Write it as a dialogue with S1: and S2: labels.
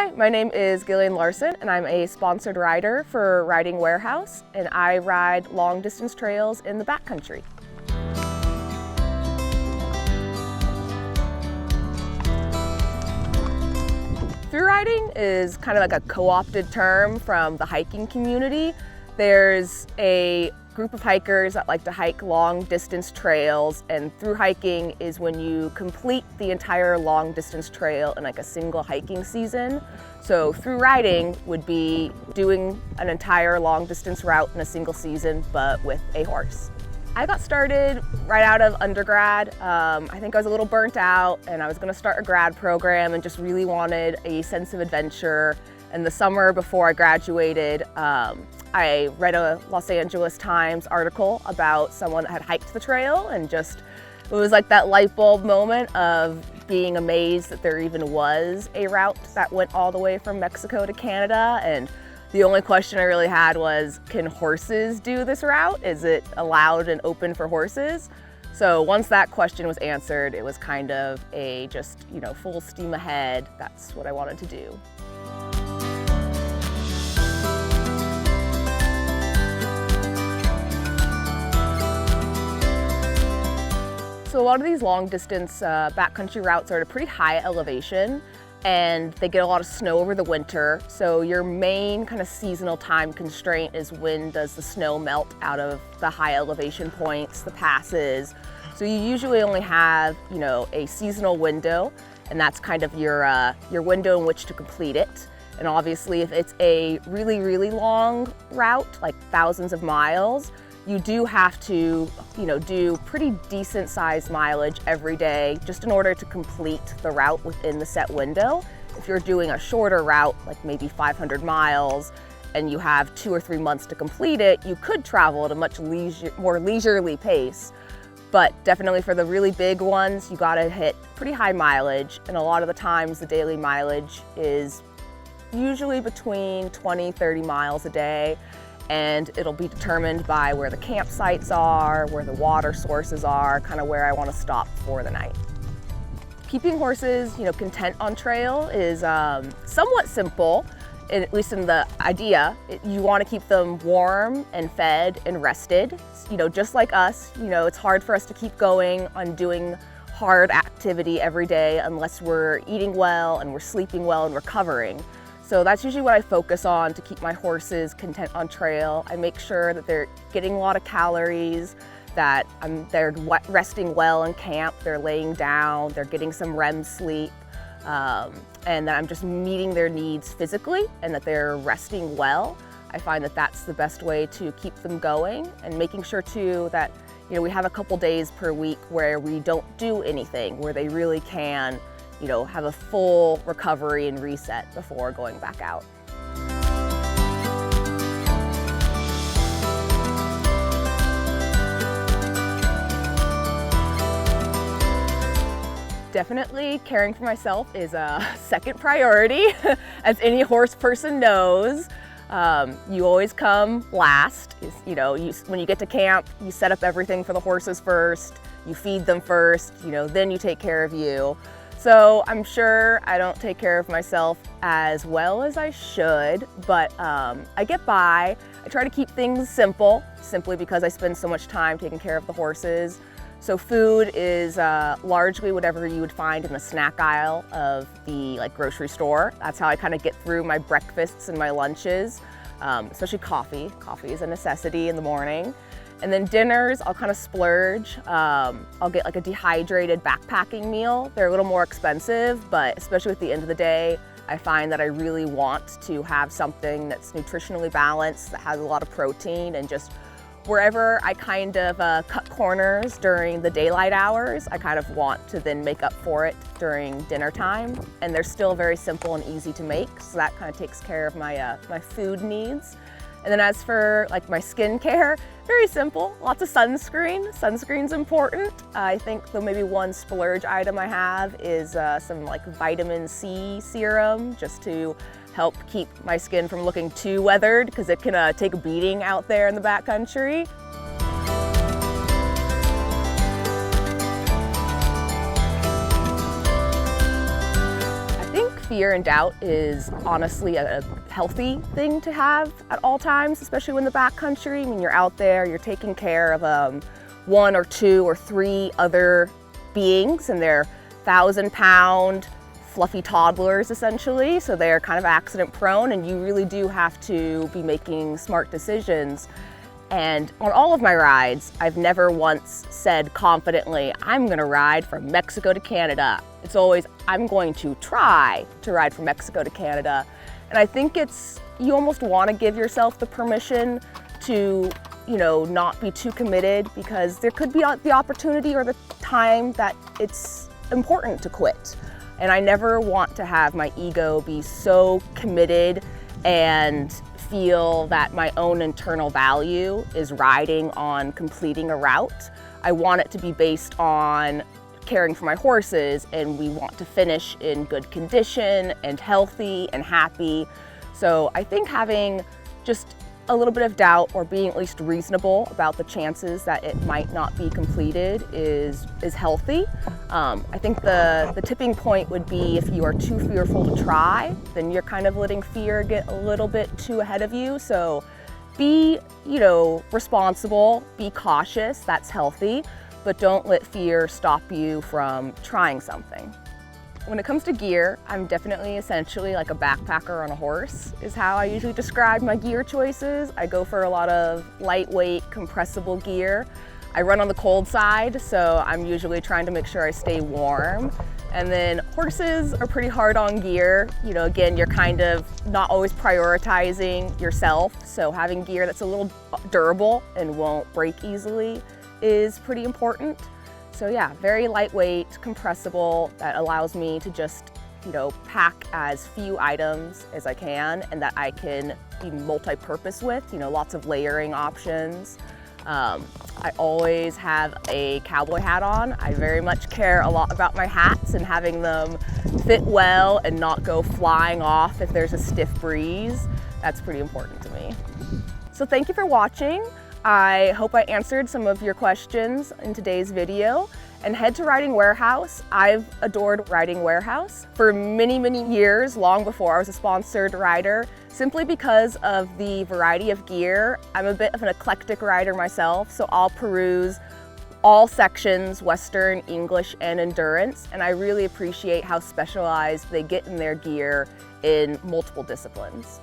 S1: Hi, my name is Gillian Larson, and I'm a sponsored rider for Riding Warehouse, and I ride long distance trails in the backcountry. Through riding is kind of like a co-opted term from the hiking community. There's a group of hikers that like to hike long distance trails, and through hiking is when you complete the entire long distance trail in like a single hiking season. So through riding would be doing an entire long distance route in a single season, but with a horse. I got started right out of undergrad. I think I was a little burnt out and I was gonna start a grad program and just really wanted a sense of adventure. And the summer before I graduated, I read a Los Angeles Times article about someone that had hiked the trail, and it was like that light bulb moment of being amazed that there even was a route that went all the way from Mexico to Canada. And the only question I really had was, can horses do this route? Is it allowed and open for horses? So once that question was answered, it was kind of a just, full steam ahead. That's what I wanted to do. So a lot of these long distance backcountry routes are at a pretty high elevation, and they get a lot of snow over the winter. So your main kind of seasonal time constraint is when does the snow melt out of the high elevation points, the passes. So you usually only have, a seasonal window, and that's kind of your window in which to complete it. And obviously if it's a really, really long route, like thousands of miles, you do have to, do pretty decent sized mileage every day just in order to complete the route within the set window. If you're doing a shorter route, like maybe 500 miles, and you have 2 or 3 months to complete it, you could travel at a much more leisurely pace. But definitely for the really big ones, you gotta hit pretty high mileage. And a lot of the times the daily mileage is usually between 20, 30 miles a day. And it'll be determined by where the campsites are, where the water sources are, kind of where I want to stop for the night. Keeping horses, content on trail is somewhat simple, at least in the idea. You want to keep them warm and fed and rested. Just like us, it's hard for us to keep going on doing hard activity every day unless we're eating well and we're sleeping well and recovering. So that's usually what I focus on to keep my horses content on trail. I make sure that they're getting a lot of calories, that they're resting well in camp, they're laying down, they're getting some REM sleep, and that I'm just meeting their needs physically and that they're resting well. I find that that's the best way to keep them going, and making sure too that we have a couple days per week where we don't do anything, where they really can have a full recovery and reset before going back out. Definitely caring for myself is a second priority, as any horse person knows. You always come last. When you get to camp, you set up everything for the horses first, you feed them first, then you take care of you. So I'm sure I don't take care of myself as well as I should, but I get by. I try to keep things simple, simply because I spend so much time taking care of the horses. So food is largely whatever you would find in the snack aisle of the grocery store. That's how I kind of get through my breakfasts and my lunches, especially coffee. Coffee is a necessity in the morning. And then dinners, I'll kind of splurge. I'll get like a dehydrated backpacking meal. They're a little more expensive, but especially at the end of the day, I find that I really want to have something that's nutritionally balanced, that has a lot of protein, and just wherever I kind of cut corners during the daylight hours, I kind of want to then make up for it during dinner time. And they're still very simple and easy to make, so that kind of takes care of my food needs. And then as for my skincare, very simple, lots of sunscreen. Sunscreen's important. I think the maybe one splurge item I have is some vitamin C serum, just to help keep my skin from looking too weathered, because it can take a beating out there in the backcountry. fear and doubt is honestly a healthy thing to have at all times, especially when the backcountry. I mean, you're out there, you're taking care of 1 or 2 or 3 other beings, and they're 1,000-pound fluffy toddlers essentially, so they're kind of accident prone, and you really do have to be making smart decisions. And on all of my rides, I've never once said confidently, I'm gonna ride from Mexico to Canada. It's always, I'm going to try to ride from Mexico to Canada. And I think you almost wanna give yourself the permission to, not be too committed, because there could be the opportunity or the time that it's important to quit. And I never want to have my ego be so committed and feel that my own internal value is riding on completing a route. I want it to be based on caring for my horses, and we want to finish in good condition and healthy and happy. So I think having just a little bit of doubt, or being at least reasonable about the chances that it might not be completed, is healthy. I think the tipping point would be if you are too fearful to try, then you're kind of letting fear get a little bit too ahead of you. So be, responsible, be cautious, that's healthy, but don't let fear stop you from trying something. When it comes to gear, I'm definitely essentially like a backpacker on a horse, is how I usually describe my gear choices. I go for a lot of lightweight, compressible gear. I run on the cold side, so I'm usually trying to make sure I stay warm. And then horses are pretty hard on gear. Again, you're kind of not always prioritizing yourself, so having gear that's a little durable and won't break easily is pretty important. So yeah, very lightweight, compressible, that allows me to just, pack as few items as I can, and that I can be multi-purpose with, lots of layering options. I always have a cowboy hat on. I very much care a lot about my hats and having them fit well and not go flying off if there's a stiff breeze. That's pretty important to me. So thank you for watching. I hope I answered some of your questions in today's video. And head to Riding Warehouse. I've adored Riding Warehouse for many, many years, long before I was a sponsored rider, simply because of the variety of gear. I'm a bit of an eclectic rider myself, so I'll peruse all sections, Western, English, and endurance, and I really appreciate how specialized they get in their gear in multiple disciplines.